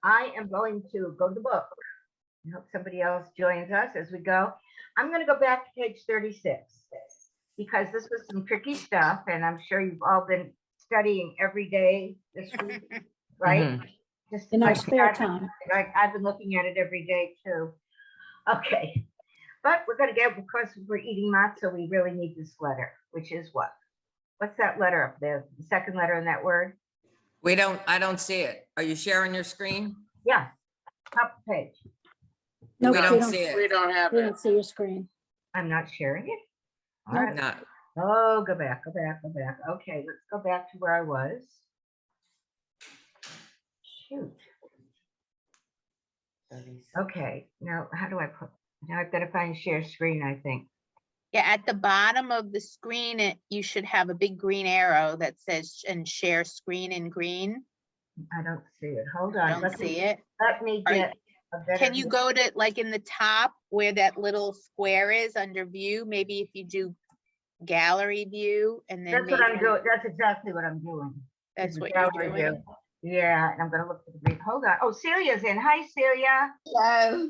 I am going to go to the book. I hope somebody else joins us as we go. I'm going to go back to page 36 because this was some tricky stuff, and I'm sure you've all been studying every day this week, right? Just In our spare time. Like I've been looking at it every day too. Okay, but we're going to get, because we're eating matzo, we really need this letter, which is what? What's that letter up there? The second letter in that word? I don't see it. Are you sharing your screen? Yeah, top of the page. No, We don't see it. We don't have We it. don't see your screen. I'm not sharing it. All Nope. right. Not. Oh, go back. Okay, let's go back to where I was. Shoot. Okay, now how do I put, now I've got to find share screen, I think. Yeah, at the bottom of the screen, you should have a big green arrow that says and share screen in green. I don't see it. Hold on. Don't see it. Let me Are get a better. Can you go to like in the top where that little square is under view? Maybe if you do gallery view and then That's what I'm maybe doing. That's exactly what I'm doing. that's is what the you're gallery doing. view. Yeah, and I'm gonna look for the green. Hold on. Oh, Celia's in. Hi, Celia. Hello.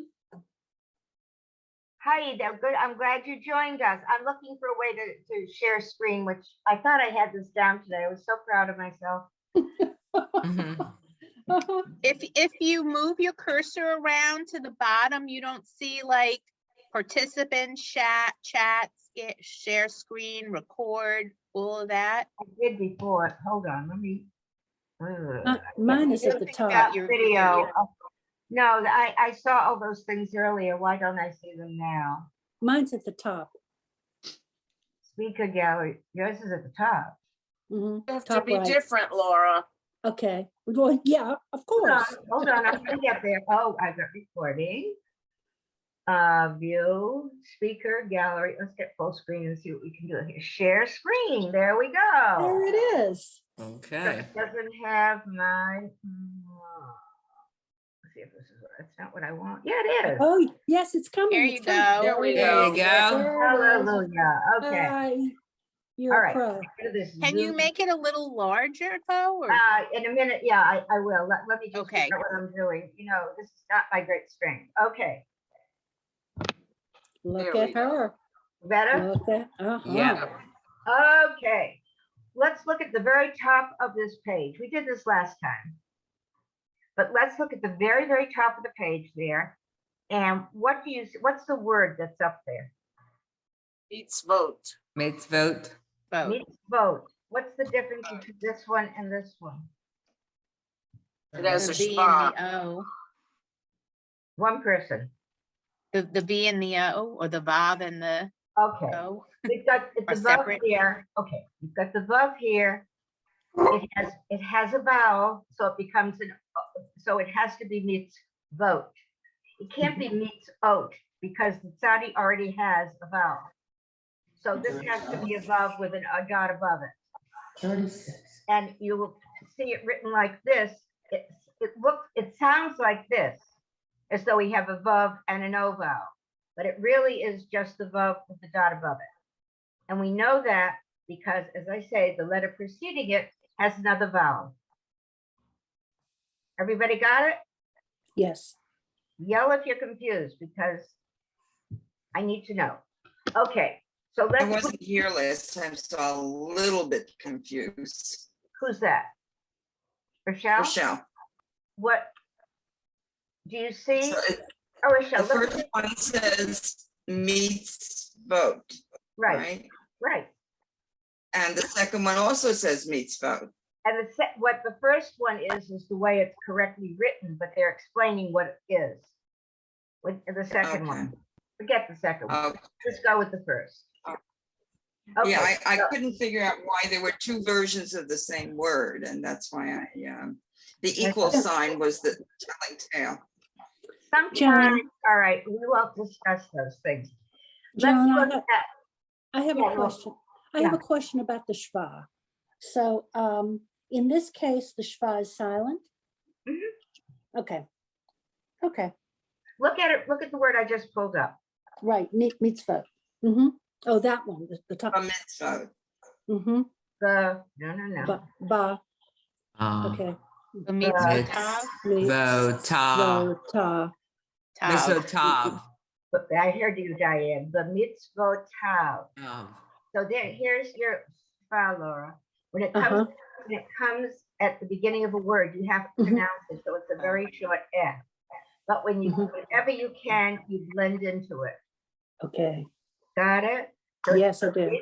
Hi, they're good. I'm glad you joined us. I'm looking for a way to share screen, which I thought I had this down today. I was so proud of myself. If you move your cursor around to the bottom, you don't see like participants, chat, share screen, record, all of that. I did before. Hold on. Let me. Mine is at the Think top. about That your video. No, I saw all those things earlier. Why don't I see them now? Mine's at the top. Speaker gallery. Yours is at the top. Mhm. You have to Top be right. different, Laura. Okay. Well, yeah, of course. Hold on. I'm gonna get there. Oh, I got recording. View, speaker, gallery. Let's get full screen and see what we can do here. Share screen. There we go. There it is. Okay. It doesn't have my. Let's see if this is. That's not what I want. Yeah, it is. Oh, yes, it's coming. There it's you coming. go. There we There go. you go. There it is. Hallelujah. Okay. Hi. You're All a right. pro. Get this Can you Zoom. make it a little larger though? Or? In a minute, yeah, I will. Let me just Okay. figure out what I'm doing. You know, this is not my great strength. Okay, Look There at we go. her. better? Look at, Yeah. Okay, let's look at the very top of this page. We did this last time. But let's look at the very, very top of the page there. And what do you, what's the word that's up there? Eats vote. Mates vote. Vote. Meets vote. What's the difference between this one and this one? It has The a V schwa. and the O. One person. The V and the O, or the Vav and the Okay. O. We've got Are it's above separate. here. Okay, you've got the above here. It has a vowel, so it becomes an, so it has to be meets vote. It can't be meets oat because the tzadi already has a vowel. So this has to be above with a dot above it. 36. And you will see it written like this. It sounds like this, as though we have a vav and an o vowel, but it really is just the vav with the dot above it. And we know that because, as I say, the letter preceding it has another vowel. Everybody got it? yes. Yell if you're confused because I need to know. Okay, so I let's, wasn't here last time, so I'm a little bit confused. who's that? Rochelle? Rochelle. What? Do you see? So Oh, the Rochelle, look, first one says meets vote, right, right. And the second one also says meets vote. And what the first one is the way it's correctly written, but they're explaining what it is. With the second one, forget the second one. Just go with the first. Okay, Yeah, I so couldn't figure out why there were two versions of the same word, and that's why the equal sign was the telling tale. sometimes, all right, we won't discuss those things. Let's Joan, look at, I have Yeah, a well, question. I have a question about the schwa. So in this case, the schwa is silent? Mhm. Okay. Okay, look at it, look at the word I just pulled up. right, mitzvah. Mm-hmm. Oh, that one, the top. A meets vote. Mm-hmm. The, no. Ba, okay. Mitzvotov. Mitzvotah. Mitzvotah. But I heard you, Diane, the mitzvotah. Oh, So here's your file, Laura. When it Uh-huh. comes at the beginning of a word, you have to Mhm. pronounce it, so it's a very short F. But Mhm. whenever you can, you blend into it. Okay. Got it? So Yes, I do.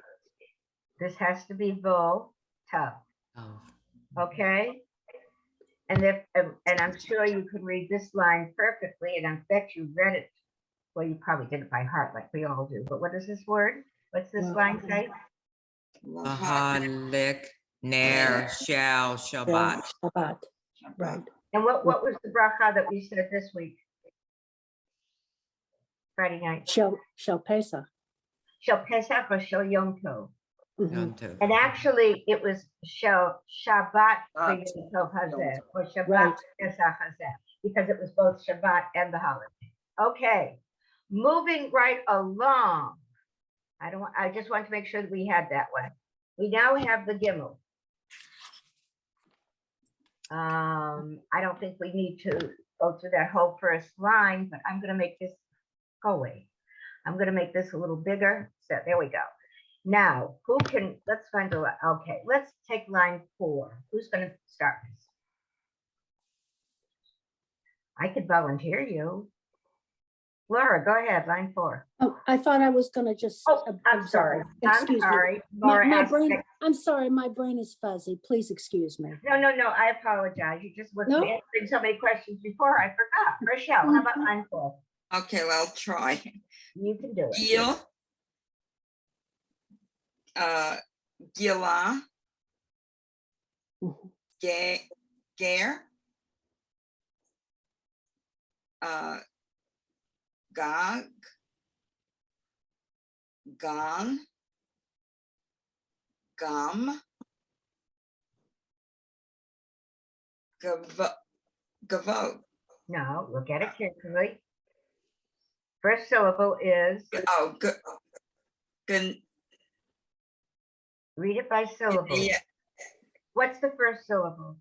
this has to be vo-ta, oh. okay? And I'm sure you could read this line perfectly, and I bet you read it. Well, you probably did it by heart, like we all do. But what is this word? What's this line say? Lahalik, Ner, Shal, Yeah, Shabbat. Shabbat. Right. And what was the bracha that we said this week? Friday night. Shel Pesach. Shel Pesach or Shel Yom Tov? Mhm. Yom Tov. And actually, it was Shel Shabbat Ah, Yom Tov Hazeh or Shabbat Right. Pesach Hazeh, because it was both Shabbat and the holiday. Okay, moving right along. I just want to make sure that we had that one. We now have the Gimel. I don't think we need to go through that whole first line, but I'm going to make this go away. I'm going to make this a little bigger. So there we go. Now, let's find a line. Okay, let's take line 4. Who's going to start this? I could volunteer you. Laura, go ahead, line 4. Oh, I thought I was gonna just. Oh, I'm sorry. I'm Excuse me. sorry. My, Laura my asked brain, me- I'm sorry, my brain is fuzzy. Please excuse me. No, I apologize. You just were No. answering so many questions before I forgot. Rochelle, how about line 4? Okay, well, I'll try. You can do it. Gil. Gila. Mhm. Ger. Gog. Gon. Gum. Gavo. No, look at it carefully. First syllable is, Oh, read it by syllable. yeah. What's the first syllable?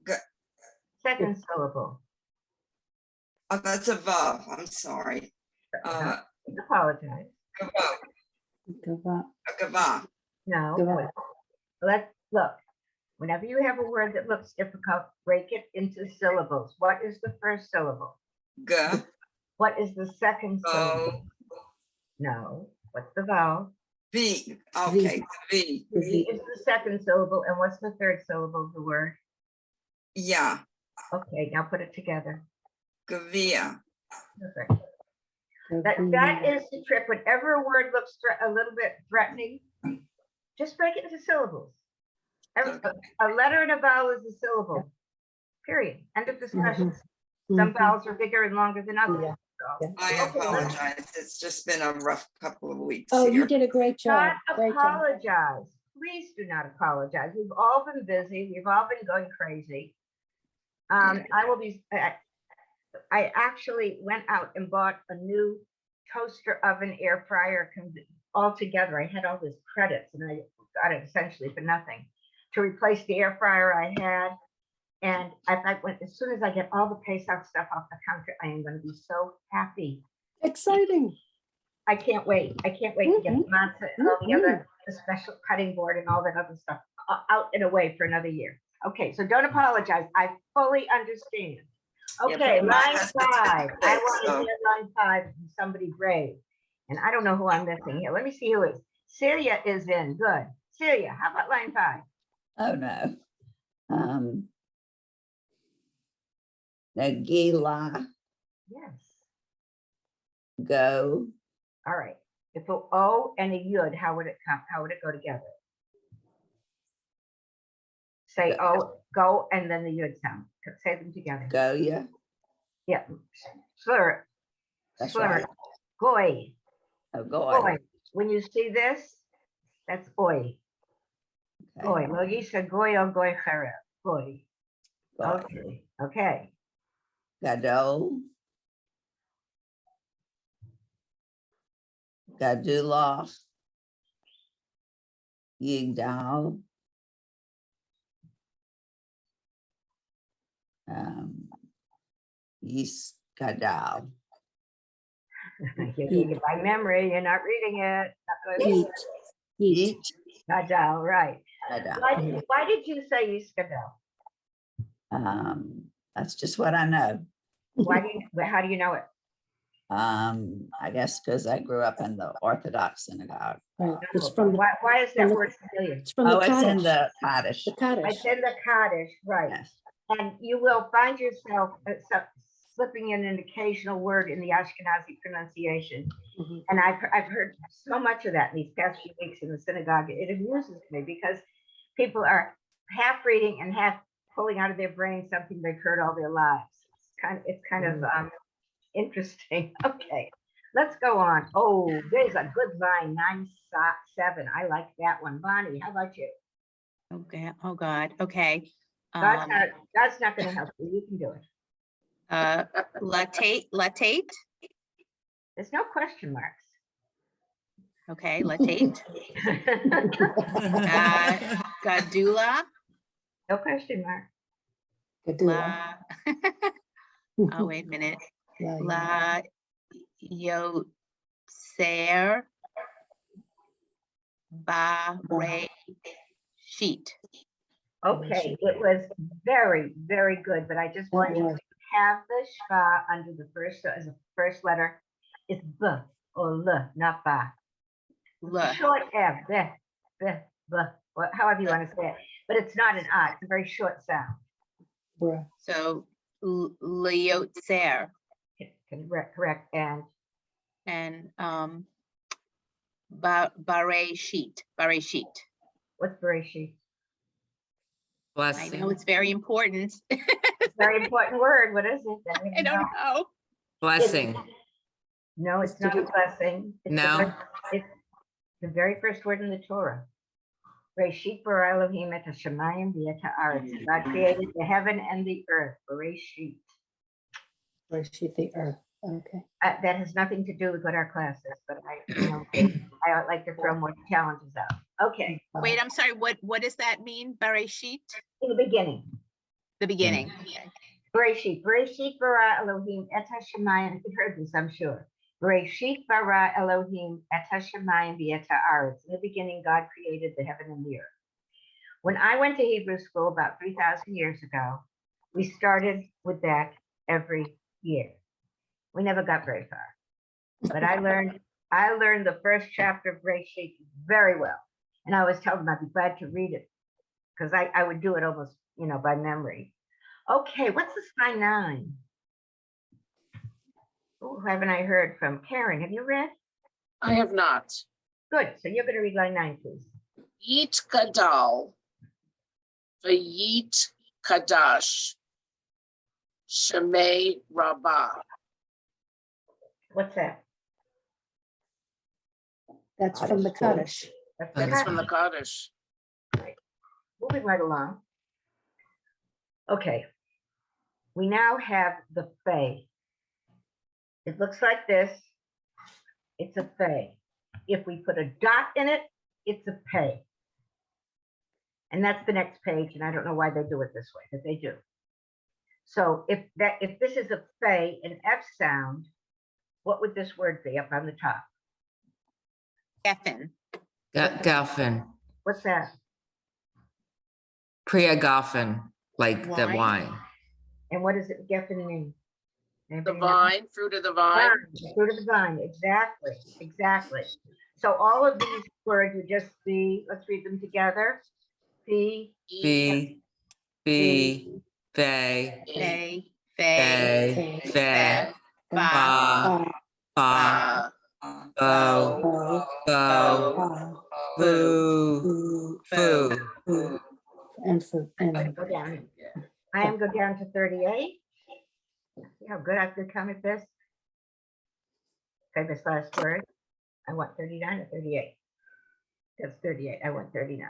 G- Second syllable. Oh, that's a vav. I'm sorry. Apologize. Gavo. Gava- Gava. No. Gava. Let's look. Whenever you have a word that looks difficult, break it into syllables. What is the first syllable? G. What is the second syllable? O. No. What's the vowel? V. Okay. V. V is the second syllable. And what's the third syllable of the word? Yeah. Okay, now put it together. Gavia. Perfect. That is the trick. Whenever a word looks a little bit threatening, just break it into syllables. A letter and a vowel is a syllable. Period. End of discussion. Some Mhm. vowels are bigger and longer than others. Yeah. So, I okay, let's apologize. It's just been a rough couple of weeks Oh, you here. did a great job. not Great job. apologize. Please do not apologize. We've all been busy. We've all been going crazy. I actually went out and bought a new toaster oven air fryer altogether. I had all this credits and I got it essentially for nothing to replace the air fryer I had. And as soon as I get all the Pesach stuff off the counter, I am going to be so happy. Exciting. I can't wait. I can't wait to get the matzah and all the special cutting board and all that other stuff out and away for another year. Okay, so don't apologize. I fully understand. Yeah, Okay, but my line husband's 5. been I sick, want to so- hear line 5 from somebody brave. And I don't know who I'm missing here. Let me see who is. Celia is in. Good. Celia, how about line 5? Oh, no. Nagila, Yes. go, All right. If an O and a Yud, how would it go together? Say O, go, and then the Yud sound. Say them together. Goya. Yeah. Slur it. That's Slur right. it. Goy. Oh, Goy. Oi. When you see this, that's oi. Oi. Logisa goy o goy chara. Goy. Goy. Okay. Okay. Gadol. Gadullah. Yigdal. Yiskadal. You're doing it by memory, you're not reading it. Not good. Eat. Gadal, right. Yiskadal. Why did you say Iskadel? That's just what I know. How do you know it? I guess because I grew up in the Orthodox synagogue. Right. It's from the, Why is that from the- word familiar? it's from the Oh, it's in Kaddish. the Kaddish. The Kaddish. It's in the Kaddish, right. Yes. And you will find yourself slipping in an occasional word in the Ashkenazi pronunciation. Mhm. And I've heard so much of that in these past few weeks in the synagogue. It amuses me because people are half reading and half pulling out of their brain something they've heard all their lives. It's kind of interesting. Okay, let's go on. Oh, there's a good line, 9-7. I like that one. Bonnie, how about you? Okay. Oh, God. Okay. God's not going to help you. You can do it. Latate. There's no question marks. Okay, latate. Gadula. No question mark. Gadula. Oh, wait a minute. Yeah, yeah. La Yotzer Bare Sheet. Okay, it was very, very good, but I just want you was. to have the shva under the first, as a first letter. It's b or l, not ba. La. Short f, b, however you want to say it, but it's not an I, it's a very short sound. Bruh. So Liotzer Correct, and Bare Sheet. what's Bereshit? I Blessing. know it's very important. Very important word, what is it? I don't know. Blessing. No, it's not a blessing. It's No. it's the very first word in the Torah. Bereshit bara Elohim et hashamayim v'et haaretz. God created the heaven and the earth. Bereshit. Bereshit the earth. Okay. That has nothing to do with what our class is, but I like to throw more challenges out. Okay, Wait, I'm sorry. What does that mean? Bereshit? in the beginning. The beginning. Okay. Bereshit bara Elohim et hashamayim. You've heard this, I'm sure. Bereshit bara Elohim et hashamayim v'et haaretz. In the beginning, God created the heaven and the earth. When I went to Hebrew school about 3,000 years ago, we started with that every year. We never got very far, but I learned the first chapter of Bereshit very well, and I always tell them I'd be glad to read it because I would do it almost by memory. Okay, what's this line 9? Who haven't I heard from? Karen, have you read? I have not. Good. So you're going to read line 9, please. Yit Gadal. V'yit Kadash. Shemei Rabbah. What's that? That's from the Kaddish. That's from the Kaddish. Moving right along. Okay. We now have the Fey. It looks like this. It's a Fey. If we put a dot in it, it's a Pei. And that's the next page, and I don't know why they do it this way, but they do. So if this is a Fey, an F sound, what would this word be up on the top? Geffen. Goffen. What's that? Priya Goffen, like the Wine. wine. And what does it Geffen mean? The Anybody know? vine, fruit of the vine. The fruit of the vine, exactly. So all of these words would just be, let's read them together. B, Fay, Fey. Fay, Fay, Ba. Ba, Bo, Bo, Boo, Foo. And food. And Go down. I am go down to 38. See how good I've become at this? Okay, this last word. I want 39 or 38. That's 38. I want 39.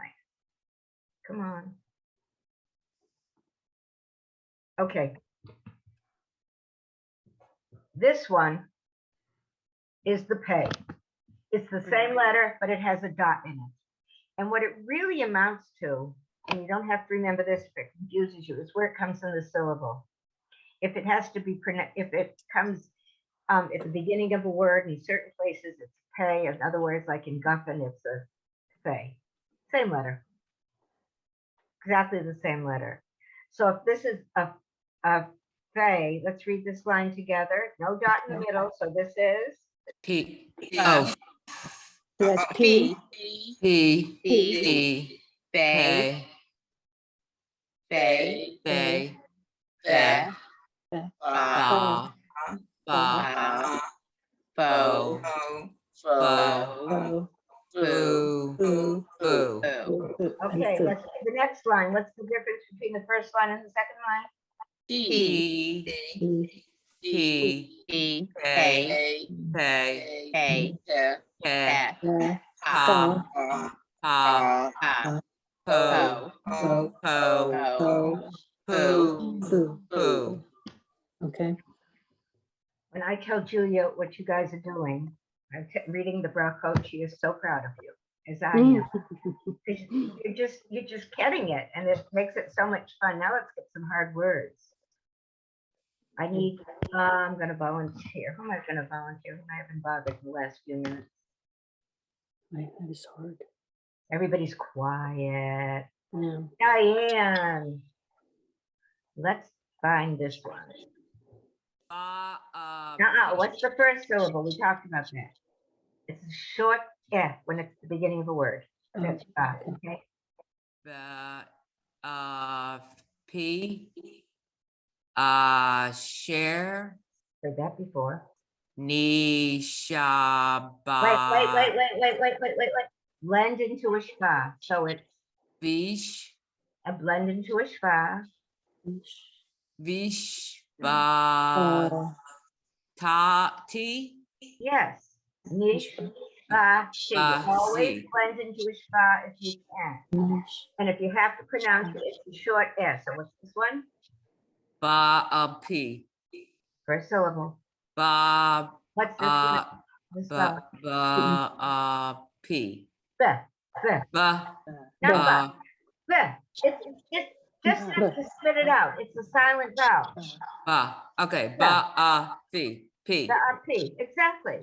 Come on. Okay. This one is the Pei. It's the same letter, but it has a dot in it. And what it really amounts to and you don't have to remember this if it confuses you, is where it comes in the syllable. If it has to be, if it comes at the beginning of a word, in certain places it's pay, in other words, like in Guffin, it's a pay. Same letter. Exactly the same letter. So if this is a pay, let's read this line together. No dot in the middle, so this is P, Oh. oh, So that's P, P, P, P, P, Bay, Bay, Bay, Bay, Ba, Ba, Ba, Ba, Bo, Bo, Bo, O, Boo, Boo, Boo, Boo. Boo. Boo, and okay. Foo. Let's do the next line. What's the difference between the first line and the second line? P, P, P, P, P, K, K, K, K, K, K, Fa, Pa, Fa, Pa, Pa, Po, Po, Po, Po, Po, Poo, Foo. Poo. Okay. When I tell Julia what you guys are doing, I'm reading the Brow Code. She is so proud of you, as I am. 'Cause you're just getting it, and it makes it so much fun. Now let's get some hard words. I'm gonna volunteer. Who am I gonna volunteer? Who I haven't bothered in the last few minutes? That is hard. Everybody's quiet. Yeah. Diane. Let's find this one. What's the first syllable? We talked about that. It's a short F when it's the beginning of a word. That's okay. P, share, Heard that before. ni, sha, Wait. ba, Blend into a schwa. So it's vish, a blend into a schwa. vish, ba, ta, ti, Yes. Nish, ba, shi. Ba, Always shi. blend into a schwa if you can. And if you have to pronounce it, it's a short S. So what's this one? ba, P, First syllable. ba, What's this one? This spell. P, B. ba, Not B. It's just enough to spit it out. It's a silent vowel. ba, okay, ba, P, P, The P. Exactly.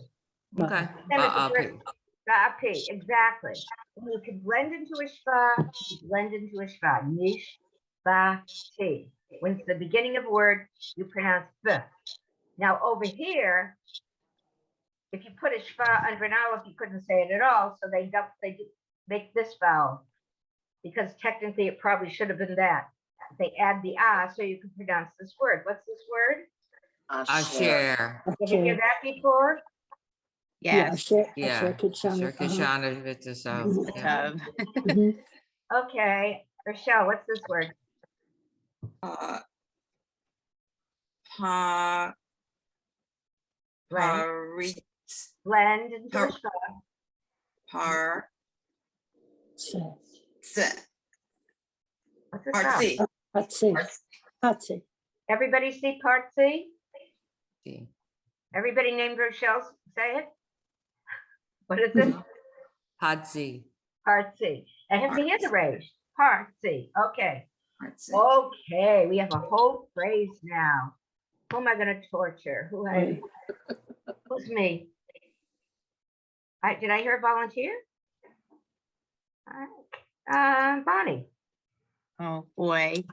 okay, Then it's a ba, P. first. The P. Exactly. And you can blend into a schwa. Blend into a schwa. Nish, ba, ti. When it's the beginning of a word, you pronounce B. Now over here, if you put a schwa under an aleph, you couldn't say it at all. So they make this vowel because technically it probably should have been that. They add the so you can pronounce this word. What's this word? Share. Did you hear that before? Yeah, yes. share Yeah. Kishana. Sure, Kishana, it's a so. yeah. Mhm. Okay, Rochelle, what's this word? Pa, Blend. pari, Blend into a Par- schwa. par, So, se, What's this part vowel? C. Hatsi. Everybody see part C? See. Everybody named Rochelle, say it. What is it? Hadzi. Part C. And have the hand raised. Part C. Okay. Part C. Okay, we have a whole phrase now. Who am I going to torture? Who's me? Did I hear a volunteer? Bonnie. Oh, boy.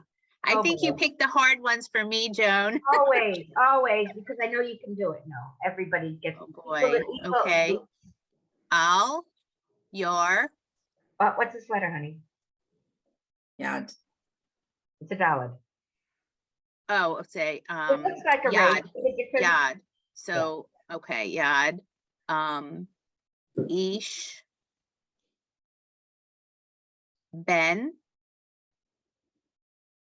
I Oh, think you boy. picked the hard ones for me, Joan. Always, because I know you can do it. No, everybody gets. Oh, boy. Okay. Al, your, What's this letter, honey? Yad. It's a valid. say, It looks like a Yad, raise. Because Yad. So, okay, Yad. Ish. Ben.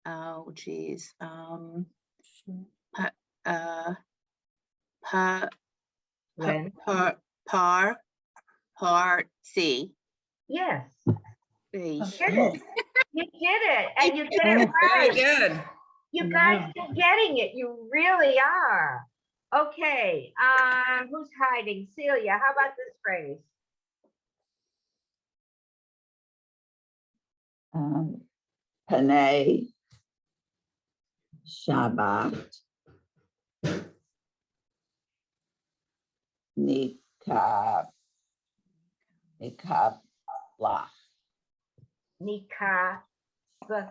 Oh, geez. Lynn. Part C. Yes, Hey. you did it. You did it, and you did it Very right. good. You guys are getting it. You really are. Okay. Who's hiding? Celia, how about this phrase? Panay Shabbat Nikab Nikabla. Nika. All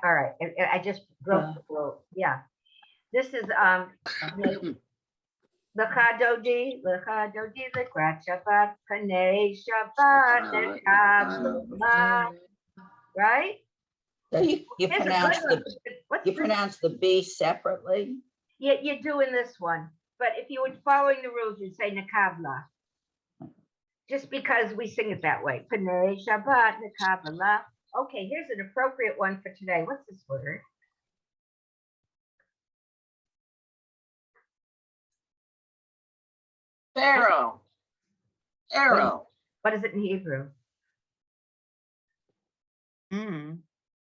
right, I just broke the rule. Yeah. This is, Lecha Dodi, Lekrat Shabbat, Panay Shabbat, Nekab, right? So you Here's a good pronounce one. What's you this? pronounce the B separately? Yeah, you do in this one, but if you were following the rules, you'd say Nekabla. Just because we sing it that way. Panay Shabbat, Nekabla. Okay, here's an appropriate one for today. What's this word? Pharaoh. Arrow. What is it in Hebrew? Hmm,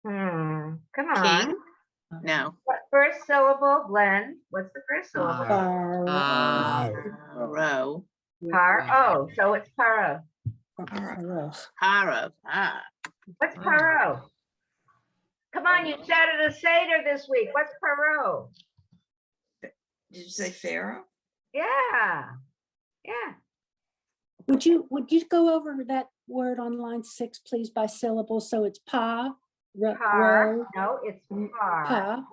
Come on. king? No. What first syllable blend? What's the first syllable? Row. Paro. So it's paro. Harav. Ah. What's paro? Come on, you chatted a Seder this week. What's paro? Did you say Pharaoh? Yeah. Yeah. Would you go over that word on line 6, please, by syllable? So it's pa, Par. row, No, it's par. pa.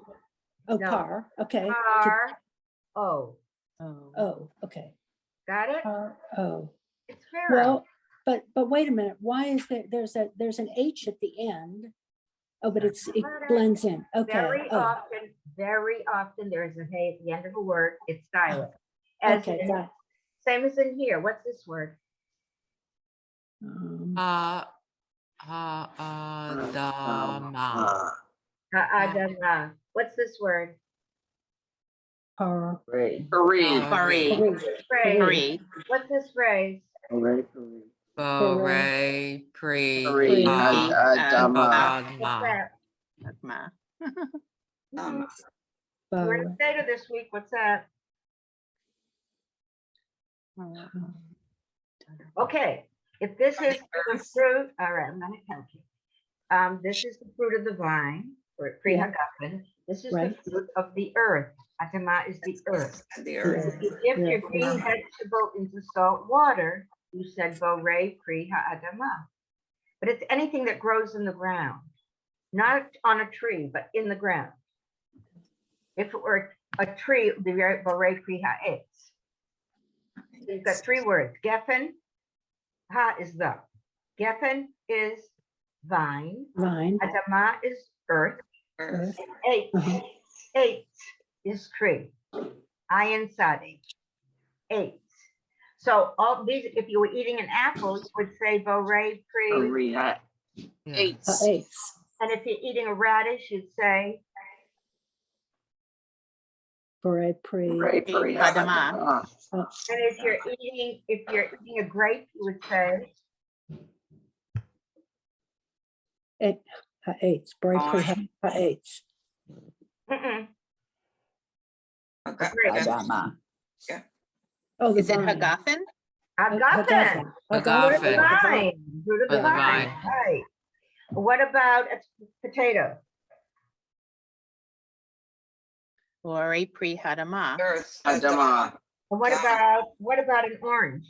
Oh, No. par. Okay. Par. Oh. Oh, okay. Got it? Par. Oh. It's Pharaoh. Well, but wait a minute. Why is there's an H at the end? Oh, but it blends in. Okay. Very often there is a hey at the end of a word. It's silent. As Okay. in- Got it. same as in here. What's this word? Adama. Ha'adamah. What's this word? Par. Three. Pari. Pari. Phrase. Pari. What's this phrase? Bore, pre, Pari. Adama. What's that? Ma. We're in Seder this week. What's that? Okay. If this is the fruit, all right, I'm gonna help you. This is the fruit of the vine, or Pri Yeah. Hagafen. This is Right. the fruit of the earth. Adama is the earth. The earth. If you dip your green vegetable into salt water, you said Borei Pri Ha'adama. But it's anything that grows in the ground, not on a tree, but in the ground. If it were a tree, it would be Borei Pri Ha'etz. So you've got 3 words. Geffen, ha is the. Geffen is vine. Vine. Adama is earth. Earth. Eitz, Uh-huh. eitz is tree. Ayin sadi. Eitz. So all these, if you were eating an apple, you would say Borei Pri. Yeah. Eights. Eights. And if you're eating a radish, you'd say Bore pre. Adama. And if you're eating a grape, you would say Eights. Bore pre. Eights. mm-mm, Okay. grape. Adama. Oh, the Is it vine. Hagafen? Hagafen. Hagafen. Fruit of the vine. Fruit of the Fruit of the vine. vine. Right. What about a potato? Bore pre Hadama. Earth. Adama. And what about an orange?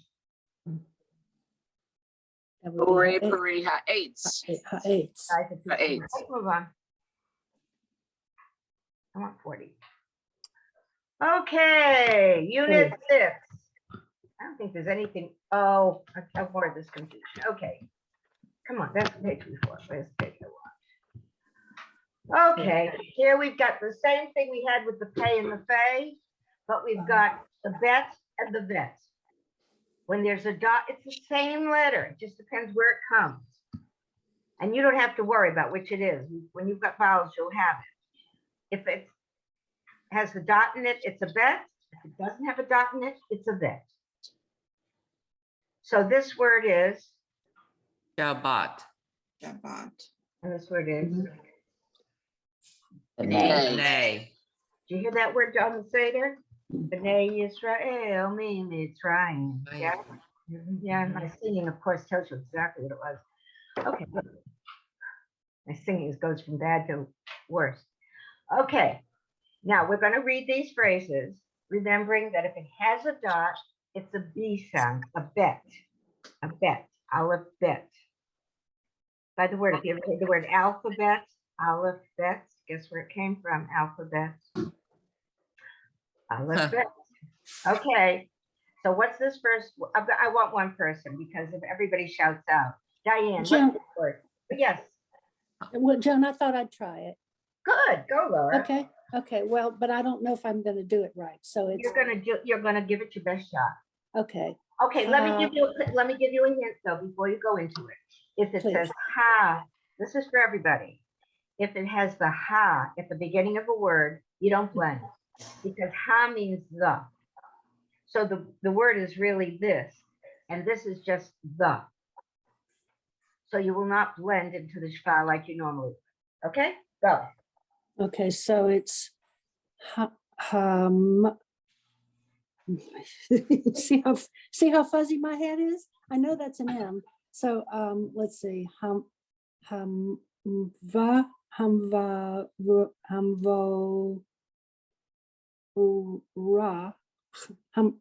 That would be Pari. ha- Pari. Eights. Eights. Guys, if you- Eight. Let's move on. I want 40. Okay, unit 6. I don't think there's anything. Oh, I'll avoid this confusion. Okay. Come on, that's page before. Let's take a watch. Okay, here we've got the same thing we had with the pay and the fay, but we've got the bet and the vet. When there's a dot, it's the same letter. It just depends where it comes. And you don't have to worry about which it is. When you've got vowels, you'll have it. If it has the dot in it, it's a bet. If it doesn't have a dot in it, it's a vet. So this word is, Shabbat. Shabbat. and this word is, Panay. Nay. do you hear that word on the Seder? B'nai Yisrael, me Mitzrayim. Yeah, yeah. My singing, of course, tells you exactly what it was. Okay. My singing goes from bad to worse. Okay, now we're going to read these phrases, remembering that if it has a dot, it's a B sound, a bet, alphabet. By the word, if you ever heard the word alphabet, guess where it came from? Alphabet. Okay, so what's this first? I want one person because if everybody shouts out, Diane, what's Joan. the word? Yes, Well, Joan, I thought I'd try it. good, go Laura. Okay, well, but I don't know if I'm gonna do it right, so it's, You're gonna give it your best shot. okay. Okay, let me give you a hint though before you go into it. If it Please. says ha, this is for everybody. If it has the ha at the beginning of a word, you don't blend because ha means the. So the word is really this, and this is just the. So you will not blend into the schwa like you normally would. Okay, go. Okay, so it's see how fuzzy my head is? I know that's an M. So let's see.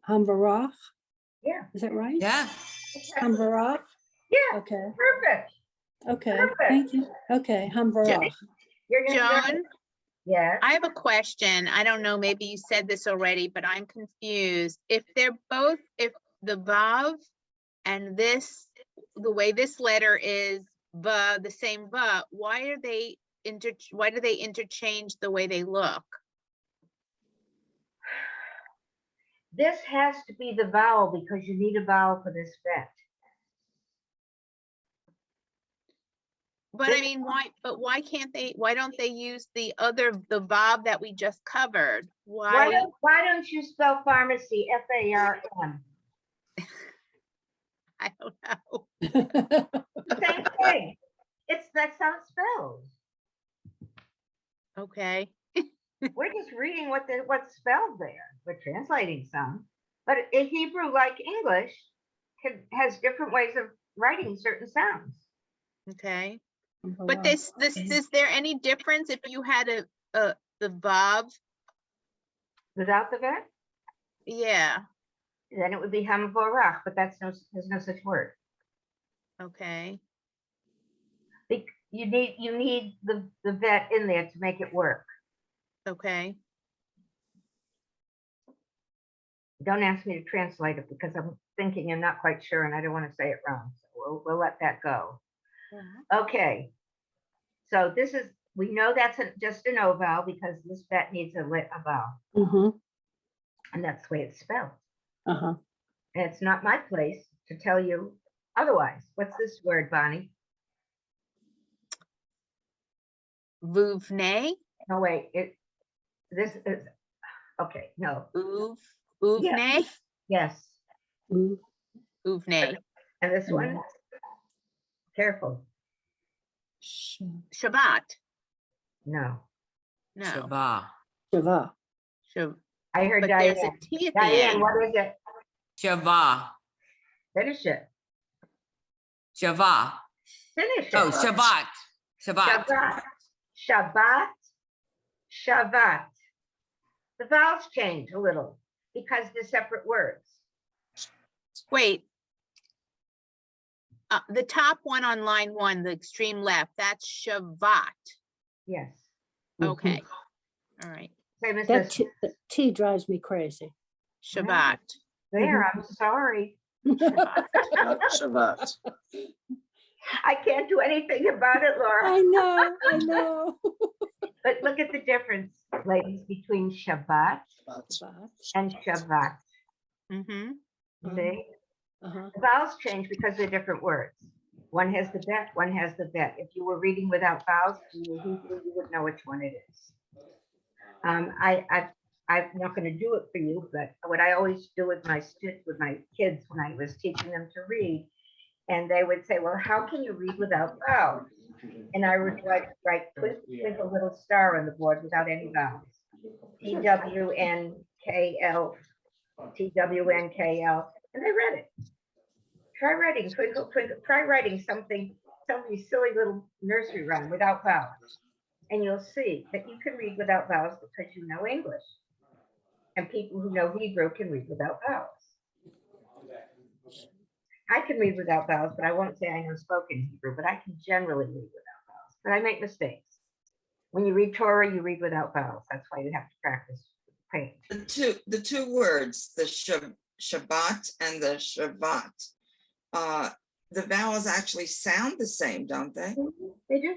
Hamvarach. Yeah, Is that right? Yeah, Hamvarach. yeah, Okay. perfect. Okay. Perfect. Thank you. Okay. Hamvarach. Joan, Yes. I have a question. I don't know, maybe you said this already, but I'm confused. If they're both, if the vav and this, the way this letter is va, the same va, why do they interchange the way they look? This has to be the vowel because you need a vowel for this bet. But I mean, why don't they use the vav that we just covered? Why don't you spell pharmacy F-A-R-M? I don't know. Same thing. That's how it spells. Okay. We're just reading what's spelled there. We're translating some, but in Hebrew, like English, has different ways of writing certain sounds. Okay. But is there any difference if you had the vav? Without the vet, Yeah. then it would be hamavorach, but there's no such word. Okay. You need the vet in there to make it work. Okay. Don't ask me to translate it because I'm thinking I'm not quite sure and I don't want to say it wrong. So we'll let that go. Okay. So we know that's just an O vowel because this vet needs a vowel. Mm-hmm. And that's the way it's spelled. Uh-huh. And it's not my place to tell you otherwise. What's this word, Bonnie? Vuvne. No, wait. This is okay. No. Uvne. Yes. Uvne. And this one, careful. Shabbat. No. No. Shabbat. Shava. I heard But Diane. there's a T at the Diane, end. what is it? Shabbat. Finish it. Shabbat. Finish it. Oh, Shabbat. Shabbat. Shabbat. Shabbat. The vowels change a little because they're separate words. Wait. The top one on line 1, the extreme left, that's Shabbat. Yes. Okay. All right. Same as That this. the T drives me crazy. Shabbat. There, I'm sorry. Shabbat. I can't do anything about it, Laura. I know. But look at the difference, ladies, between Shabbat and Shabbat. Mm-hmm. See? Uh-huh. The vowels change because they're different words. One has the bet, one has the vet. If you were reading without vowels, you would know which one it is. I'm not going to do it for you, but what I always do with my kids when I was teaching them to read, and they would say, well, how can you read without vowels? And I would write twinkle little star on the board without any vowels. T-W-N-K-L, T-W-N-K-L, and they read it. Try writing twinkle, twinkle, try writing something some of these silly little nursery rhyme without vowels. And you'll see that you can read without vowels because you know English. And people who know Hebrew can read without vowels. I can read without vowels, but I won't say I know spoken Hebrew, but I can generally read without vowels. But I make mistakes. When you read Torah, you read without vowels. That's why you have to practice. Page. The two words, the Shabbat and the Shabbat, the vowels actually sound the same, don't they? They do.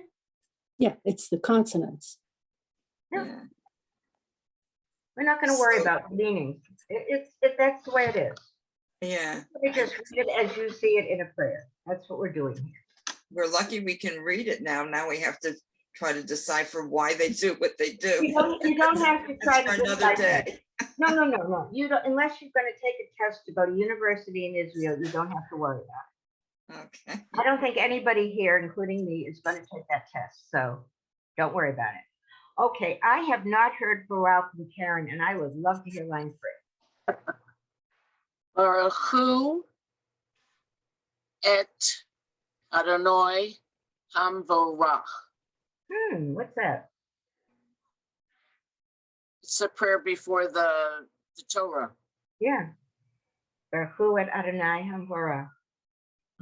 Yeah, it's the consonants. Yeah. We're not going to worry about meanings. That's the way it is. Yeah. We just read it as you see it in a prayer. That's what we're doing here. We're lucky we can read it now. Now we have to try to decipher why they do what they do. You don't have to try That's to for another decipher. day. No. You don't, unless you're going to take a test to go to university in Israel, you don't have to worry about it. Okay. I don't think anybody here, including me, is going to take that test. So don't worry about it. Okay, I have not heard Baruch from Karen, and I would love to hear line 3. Baruchu et Adonai Hamvorach. What's that? It's a prayer before the Torah. Yeah. Baruch et Adonai Hamvorach.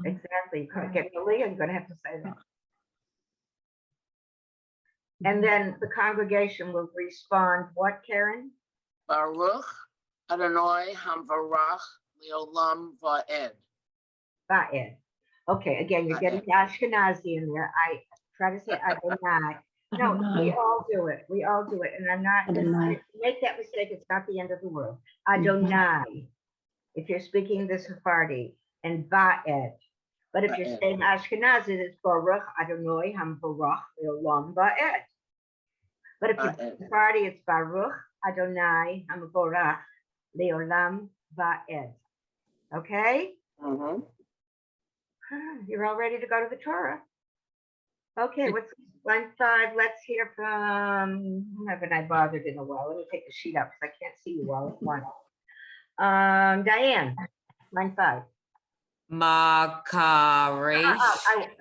Exactly. You can't get Malia, you're going to have to say that. And then the congregation will respond, what, Karen? Baruch Adonai Hamvorach Leolam Va'ed. Ba'ed. Okay, again, you're getting the Ashkenazi in there. I try to say Adonai. No, we Adonai. all do it. We all do it. And I'm not, Adonai. if you make that mistake, it's not the end of the world. Adonai, if you're speaking the Sephardi, and Ba'ed. But if you're Ba'ed. saying Ashkenazi, it's Baruch Adonai Hamvorach Leolam Ba'ed. But if you're Ba'ed. Sephardi, it's Baruch Adonai Hamvorach Leolam Ba'ed. Okay? Mhm. You're all ready to go to the Torah. Okay, what's line 5? Let's hear from, who haven't I bothered in a while? Let me take the sheet up because I can't see you all at once. Diane, line 5. Makaresh.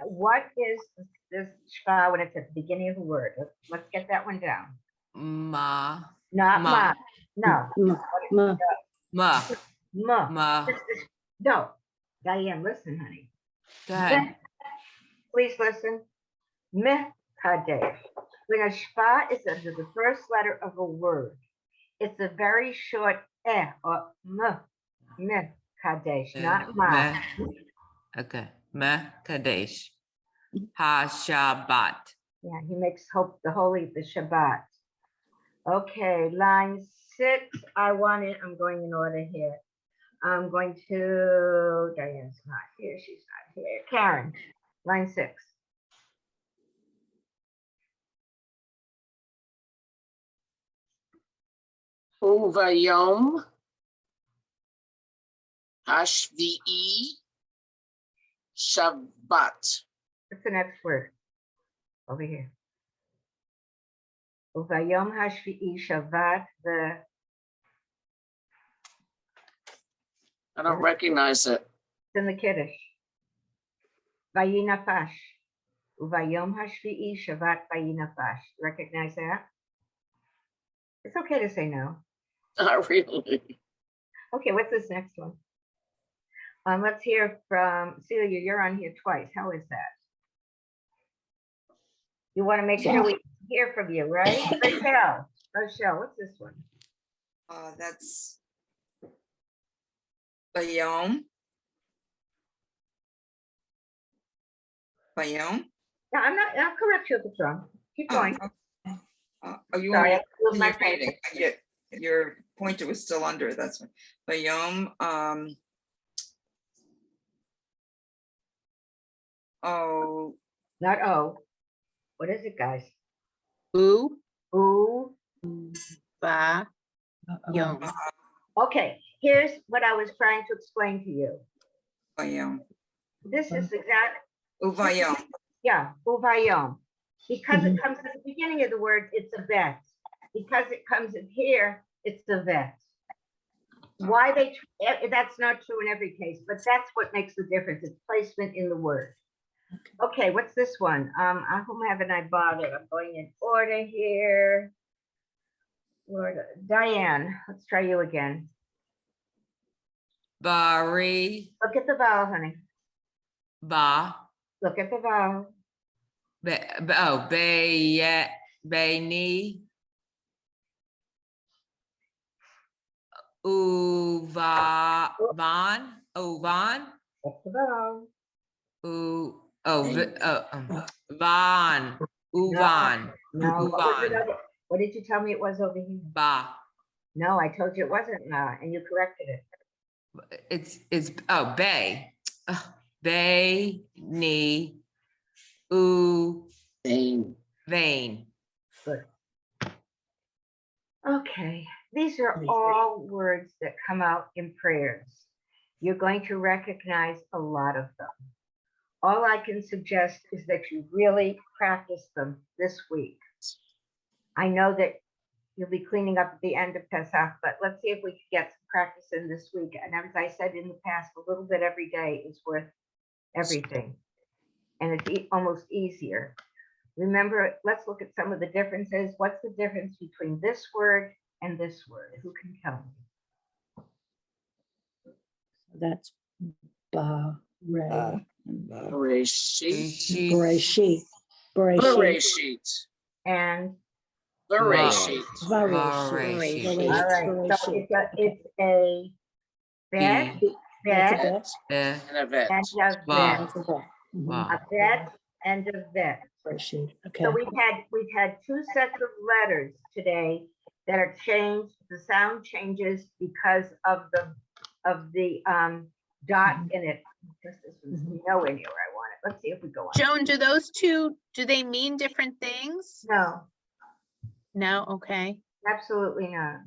What is this shva when it's at the beginning of the word? Let's get that one down. Ma. Not Ma. ma. No. Ma. Ma. Ma. Ma. No. Diane, listen, honey. Go ahead. Please listen. Meh kadesh. When a shva is under the first letter of a word, it's a very short or meh kadesh, not ma. Okay. Me Kadesh. Ha Shabbat. Yeah, he makes hope the Shabbat. Okay, line 6. I'm going in order here. I'm going to, Diane's not here. She's not here. Karen, line 6. Uvayom Hashvi'i Shabbat. What's the next word? Over here. Uvayom hashvi'i Shabbat, I don't recognize it. it's in the Kiddush. Vayinafash. Uvayom hashvi'i Shabbat vayinafash. Recognize that? It's okay to say no. Not really. Okay, what's this next one? Let's hear from Celia. You're on here twice. How is that? You want to make sure we hear from you, right? Rochelle, what's this one? That's Bayom. Bayom. No, I'll correct you if it's wrong. Keep going. You Sorry, want I moved my your reading? Your pointer was still under. That's one. Bayom. Oh. Not O. What is it, guys? U, Ooh. ba, Uh-oh. yom. Okay, here's what I was trying to explain to you. Bayom. This is exact, Uvayom. yeah, uvayom. Because it comes at the beginning of the word, it's a vet. Because it comes in here, it's the vet. Why that's not true in every case, but that's what makes the difference. It's placement in the word. Okay, what's this one? Whom haven't I bothered? I'm going in order here. Diane, let's try you again. Bari, Look at the vowel, honey. ba, Look at the vowel. be, ni, van, What's the vowel? van, uvan, No, what was it uvan, other- what did you tell me it was over here? ba. No, I told you it wasn't, and you corrected it. It's bay. Bay, ni, u, Same. vein. Good. Okay, these are all words that come out in prayers. You're going to recognize a lot of them. All I can suggest is that you really practice them this week. I know that you'll be cleaning up at the end of Pesach, but let's see if we can get some practice in this week. And as I said in the past, a little bit every day is worth everything. And it's almost easier. Remember, let's look at some of the differences. What's the difference between this word and this word? Who can tell me? That's ba, re, Bereshit. bereshit, bereshit, Bereshit. And Bereshit. vareshit. all right, so it's a bet, That's a bet, bet. And a vet. and a Wow. vet, That's a bet. Mhm. a bet and a vet. Bereshit, okay. So we've had two sets of letters today that are changed. The sound changes because of the dot in it. Just this one's nowhere near where I want it. Let's see if we go on. Joan, do those two, do they mean different things? No, No, okay. absolutely not.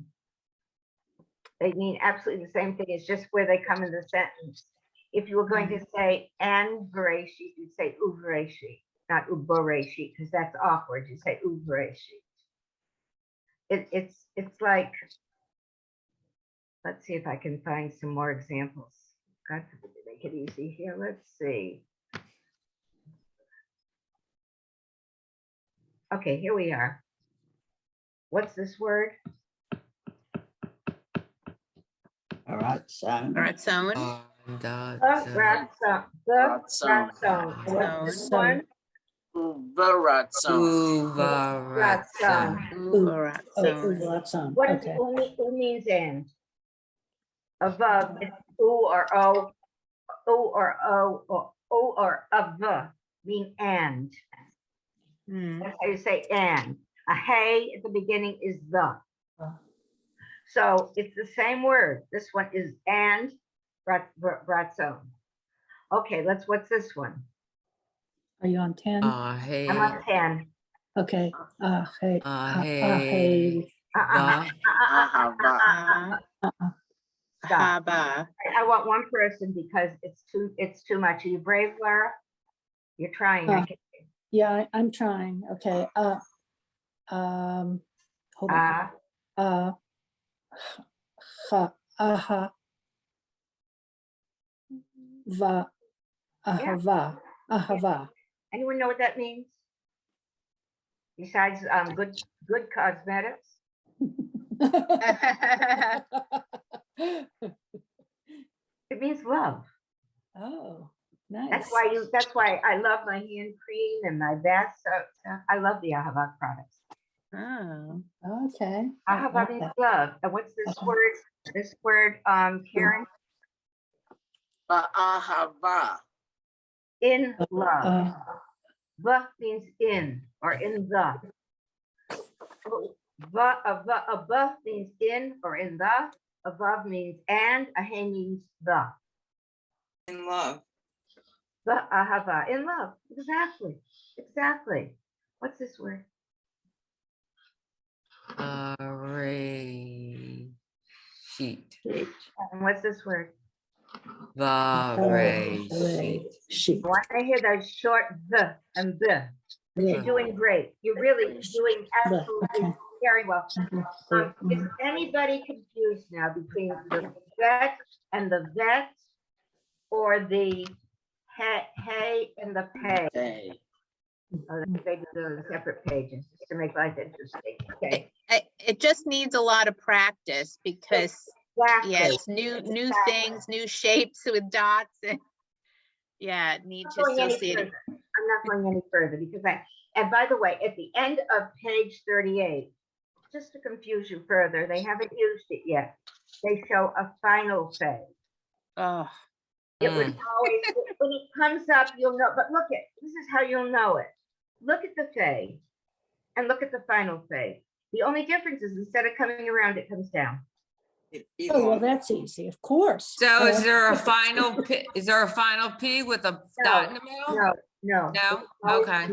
They mean absolutely the same thing. It's just where they come in the sentence. If you were going to say and bereshit, you'd say ubereshit, not ubereshit, because that's awkward. You say ubereshit. It's like, let's see if I can find some more examples. God forbid they make it easy here. Let's see. Okay, here we are. What's this word? All right, so Ratzon. The ratzon. The ratzon. What's this one? Uvaratzon. Ratzon. Ratzon. What does Okay. u means and? Above, it's u or o, or of mean and. Hmm. That's how you say and. A hey at the beginning is the. So it's the same word. This one is and ratzon. Okay, what's this one? Are you on 10? I'm on 10. Okay. Hey. Hey. Ahava. Stop. Haba. I want one person because it's too much. Are you brave, Lara? You're trying. I can, Yeah, I'm trying. Okay. Hold on. Aha. Va. Ahava. Ahava. anyone know what that means? Besides good cosmetics? It means love. Oh, nice. That's why I love my hand cream and my bath stuff. I love the Ahava products. Oh. Okay. Ahava means love. And what's this word? This word, Karen, Ahava. in love. Uh, The means in or in the. Above means in or in the. Above means and. Ahe means the. In love. The ahava, in love. Exactly. Exactly. What's this word? Sheet. And what's this word? sheet. I want to hear those short the and the. You're doing great. You're really doing absolutely very well. Is anybody confused now between the vet and the vet, or the hey and the pay. Okay. Oh, they do the separate pages just to make life interesting. Okay. It just needs a lot of practice because, Exactly. yes, new things, new shapes with dots and, yeah, need I'm to not going any associate it. further. I'm not going any further because and by the way, at the end of page 38, just to confuse you further, they haven't used it yet. They show a final phase. Oh, It was always, when it comes up, you'll know, but look at, this is how you'll know it. Look at the phase and look at the final phase. The only difference is instead of coming around, it comes down. Oh, well, that's easy, of course. So is there a final, is there a final P with a dot in the middle? No. No? Always- Okay,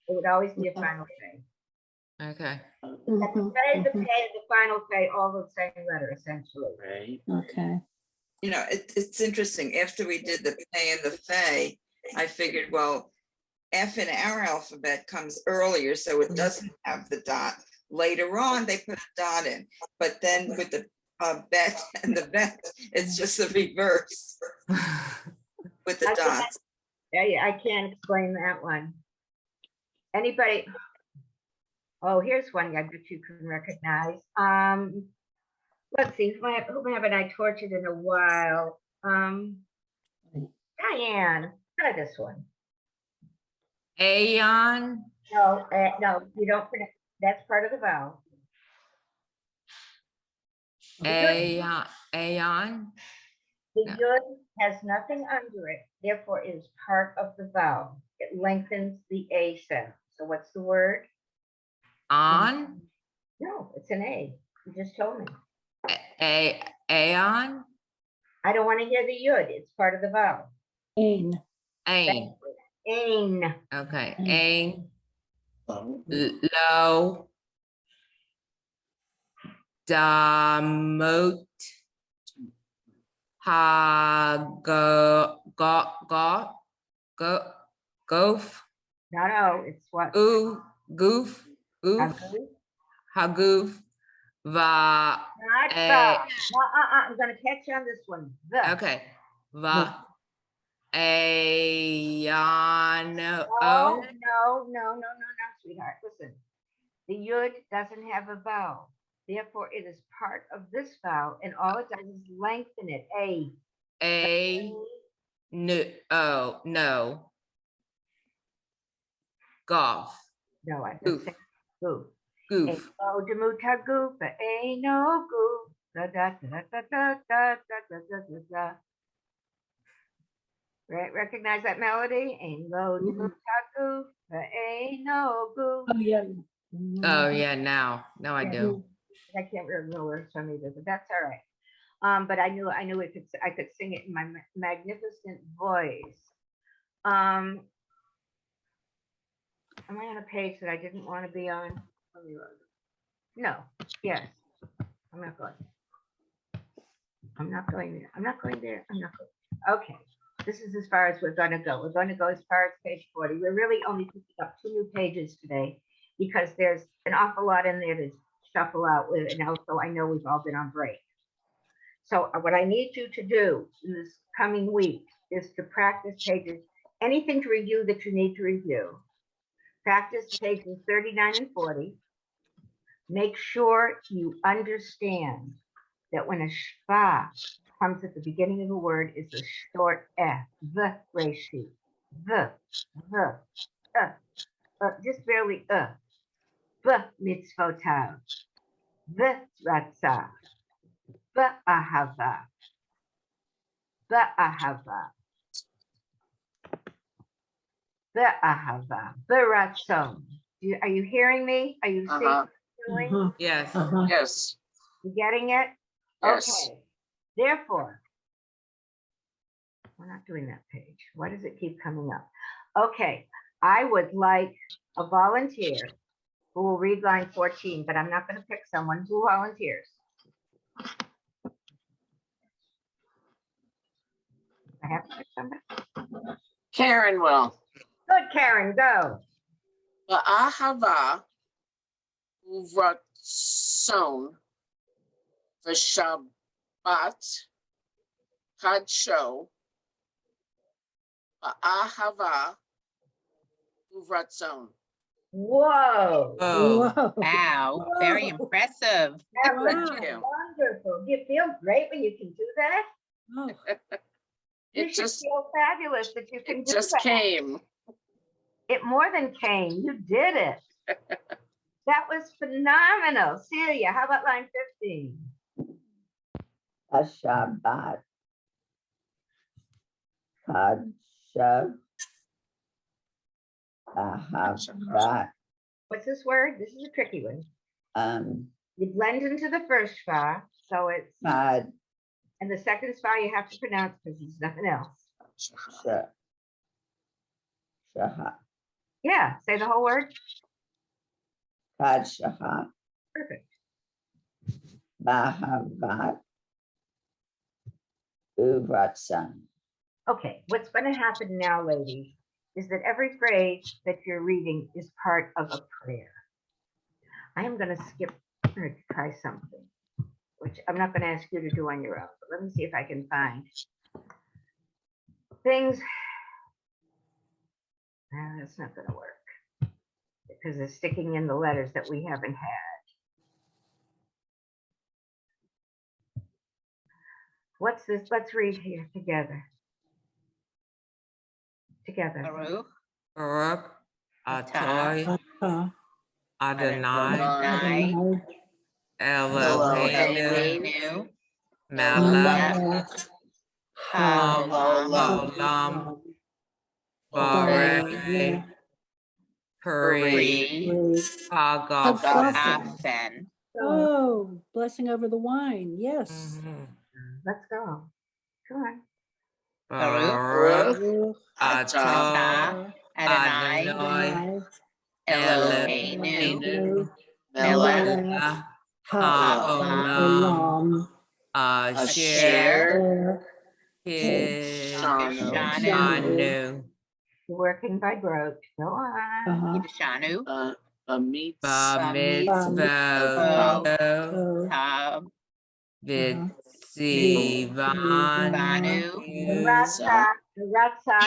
It would always be a Okay. final phase. okay. At the Mhm, phase, the mhm. phase, the final phase, all the same letter essentially. Right. Okay. You know, it's interesting. After we did the pay and the fay, I figured, well, F in our alphabet comes earlier, so it doesn't have the dot. Later on, they put a dot in, but then with the bet and the vet, it's just the reverse with the I can't- dots. Yeah, I can't explain that one. Anybody? Oh, here's one I bet you can recognize. Let's see, who haven't I tortured in a while? Diane, try this one. Aeon, No, you don't pronounce, that's part of the vowel. aeon, The No. yud has nothing under it, therefore it is part of the vowel. It lengthens the A sound. So what's the word? on, No, it's an A. You just told me. aeon, I don't want to hear the yud. It's part of the vowel. Ain. ain, Ain. okay, ain, Oh, low, damot, ha, goof, No, it's what? goof, Hagoo? hagoof, va, Not the. Eh. No, I'm gonna catch you on this one. The. okay, va, aeon, Oh, no, sweetheart. Listen, the yud doesn't have a vowel. Therefore, it is part of this vowel, and all it does is lengthen it. no, golf, No, I Goof. said goof. goof, Oh, demuta goof, ain't no goof. Da da da da da da da da da da. Right, recognize that melody? Ain't no demuta goof, ain't no goof. Oh, yeah. oh yeah, now I Yeah. do. I can't remember the words from either, but that's all right. But I knew I could sing it in my magnificent voice. Am I on a page that I didn't want to be on? Let me look. No, yes. I'm not going. I'm not going there. I'm not going there. I'm not going. Okay. This is as far as we're going to go. We're going to go as far as page 40. We're really only picking up 2 new pages today because there's an awful lot in there to shuffle out with. And also, I know we've all been on break. So what I need you to do in this coming week is to practice pages, anything to review that you need to review. Practice pages 39 and 40. Make sure you understand that when a shva comes at the beginning of a word, it's a short F, the reshi, the, just barely the mitzvotav, the ratzah, the ahava, the ahava, the ahava, the ratzon. Are you hearing me? Are you Uh-huh. seeing? Uh-huh, Yes, uh-huh. Yes, You getting it? yes. Okay. Therefore, we're not doing that page. Why does it keep coming up? Okay. I would like a volunteer who will read line 14, but I'm not going to pick someone who volunteers. I have to pick somebody. Karen will. Good, Karen, go. Ba'ahava uvratson v'shabbat kadsho Ahava uvratzon. Whoa. Oh, Whoa. Wow, very Whoa. impressive. That was Thank you. wonderful. Do you feel great when you can do that? Oh, You It should just, feel fabulous that you can it do just that. came. It more than came. You did it. That was phenomenal. Celia, how about line 15? Hashabat. Kadsha. Ahabat. What's this word? This is a tricky one. Um, You blend into the first schwa, so it's, Kad, and the second schwa you have to pronounce because it's nothing else. Sha. Shaha. Yeah, say the whole word. Kadshaha. Perfect. Bahavat. Uvratsan. Okay, what's going to happen now, ladies, is that every phrase that you're reading is part of a prayer. I am going to skip, I'm going to try something, which I'm not going to ask you to do on your own, but let me see if I can find things. That's not going to work because it's sticking in the letters that we haven't had. What's this? Let's read here together. Together. Baruch Baruch Atah Atah Adonai Adonai Eloheinu Eloheinu melech haolam haolam barei peri hagafen. hagafen. Oh, blessing over the wine. Yes. Mhm. Let's go. Come on. Baruch Baruch Atah Adonai Adonai Eloheinu Eloheinu Melech melech haolam asher Kiddushanu kiddushanu Working by Broach. Go on. Kiddushanu b'mitzvot Tav v'tzivanu Ratsa. Ratsa.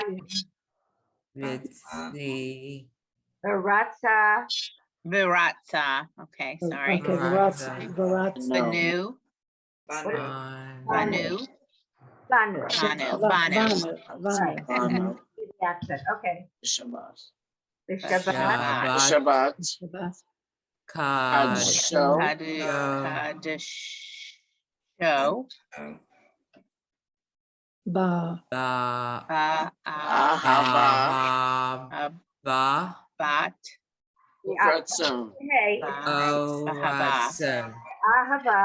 v'tzi Ratsa. Viratza. Okay, sorry. Okay, Varatza, Varatza. Banu, Banu, Banu. Banu, Banu. Vanu, Right. Vanu. The accent. Okay. Shabbat. The Shabbat. Shabbat Shabbat. Kadisho Kadisho. Ba. Ahava Bat. uvratzon. Okay. Oratson Ahava.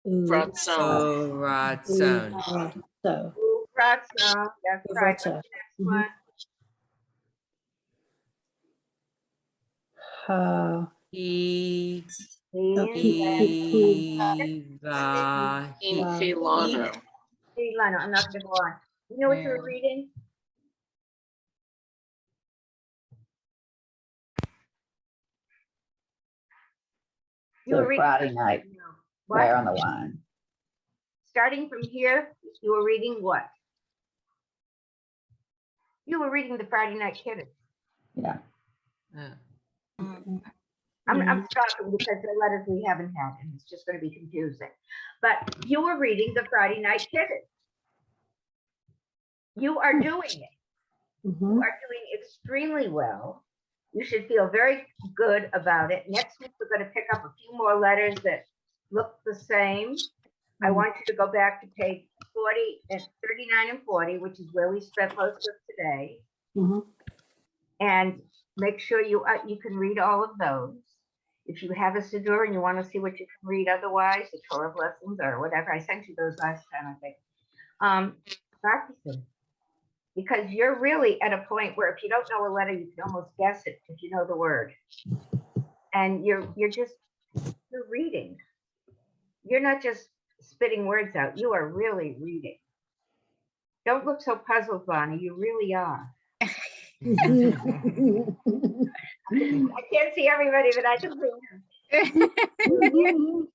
Uvratzon. Oratson So. Ratsa. That's right. What's the next one? He He. Infilano. I'm not going to go on. You know what you're reading? You were So reading. Friday night, What? where on the wine? Starting from here, you were reading what? You were reading the Friday Night Kiddush. Yeah. I'm stopping because there are letters we haven't had, and it's just going to be confusing. But you were reading the Friday Night Kiddush. You are doing it. You are doing extremely well. You should feel very good about it. Next week, we're going to pick up a few more letters that look the same. I want you to go back to page 40 and 39 and 40, which is where we spent most of today. And make sure you can read all of those. If you have a Siddur and you want to see what you can read otherwise, the Torah lessons or whatever, I sent you those last time, I think. Practice them. Because you're really at a point where if you don't know a letter, you can almost guess it if you know the word. And you're reading. You're not just spitting words out. You are really reading. Don't look so puzzled, Bonnie. You really are. I can't see everybody, but I can see you.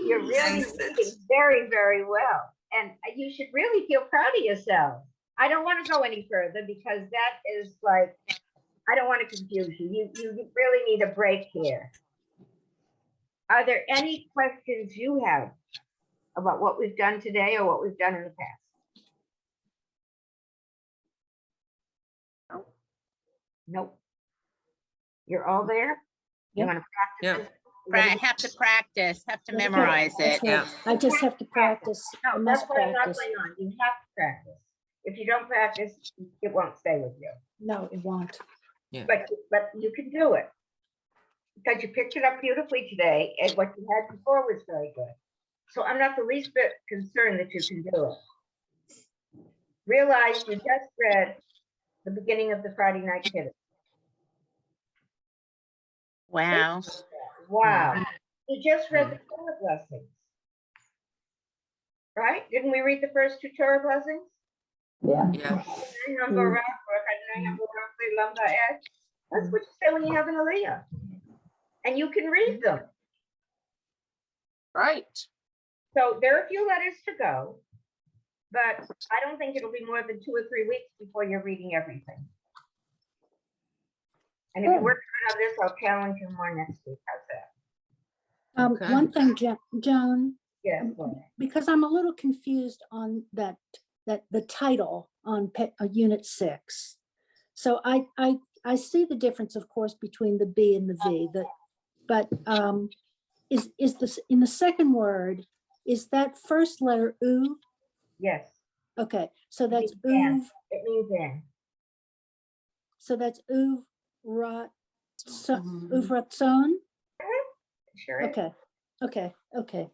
You're really reading very, very well. And you should really feel proud of yourself. I don't want to go any further because that is like, I don't want to confuse you. You really need a break here. Are there any questions you have about what we've done today or what we've done in the past? Nope. You're all there? You Yep. want to Yep. practice? Have to practice, have to That's right. memorize That's it. right. Yeah. I just have to practice. I No, must that's what I'm not practice. going on. You have to practice. If you don't practice, it won't stay with you. No, it won't. But you can do it. Because you picked it up beautifully today, and what you had before was very good. So I'm not the least bit concerned that you can do it. Realize you just read the beginning of the Friday Night Kiddos. Wow. Wow. You just read the Torah blessings. Right? Didn't we read the first 2 Torah blessings? Yeah. Yeah. That's what you say when you have an Aliyah. And you can read them. Right. So there are a few letters to go, but I don't think it'll be more than 2 or 3 weeks before you're reading everything. And if you work hard on this, I'll challenge you more next week. How's that? Okay. One thing, Joan, Yes. because I'm a little confused on that the title on Unit 6. So I see the difference, of course, between the B and the V. But is this in the second word? Is that first letter U? Yes. Okay, so that's It means uv. It means in. So that's uvratzon. Sure. is. Okay.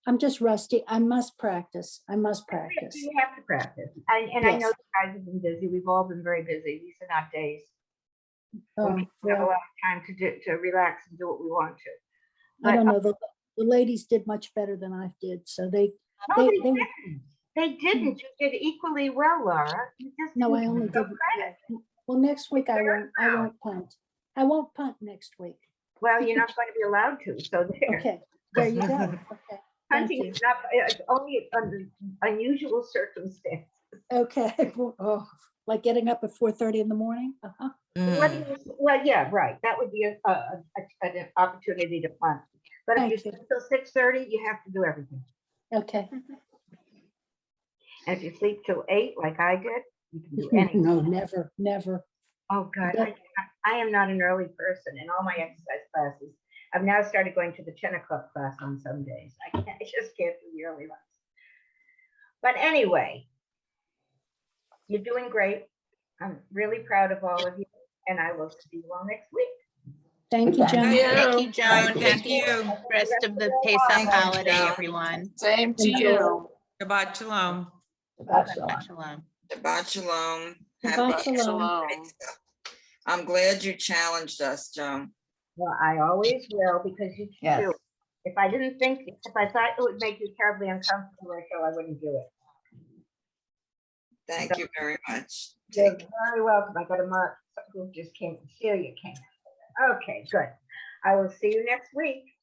I'm just rusty. I must practice. You have to practice. And I know Yes. you guys have been busy. We've all been very busy. These are not days when people have a Well, lot of time to relax and do what we want to. I don't But- know. The ladies did much better than I did. So No, they- they didn't. They didn't. You did equally well, Laura. You just no, I didn't only give them did. credit. Well, next week I Very won't punt. I won't punt next week. Well, you're not going to be allowed to, so there. Okay, there you go. Okay, thank Hunting you. is not, it's only under unusual circumstances. Okay. Oh, like getting up at 4:30 in the morning? Uh-huh. Well, yeah, right. That would be an opportunity to punt. But if you Thank you. sleep till 6:30, you have to do everything. Okay. And if you sleep till 8, like I did, you can do anything. No, never. Oh, God, I am not an early person in all my exercise classes. I've now started going to the 10 o'clock class on some days. I just can't do the early ones. But anyway, you're doing great. I'm really proud of all of you, and I will see you all next week. Thank you, Joan. Thank you, Joan. Thank Happy you. rest of the Thank Pesach you, holiday, Joan. everyone. Same to you. Shabbat shalom. Shalom. Shabbat shalom. Shabbat Happy shalom. Pesach. I'm glad you challenged us, Joan. Well, I always will because you can Yes. do it. If I thought it would make you terribly uncomfortable, I wouldn't do it. Thank you very much. You're Take care. very welcome. I got a mark who just came. Celia came. Okay, good. I will see you next week.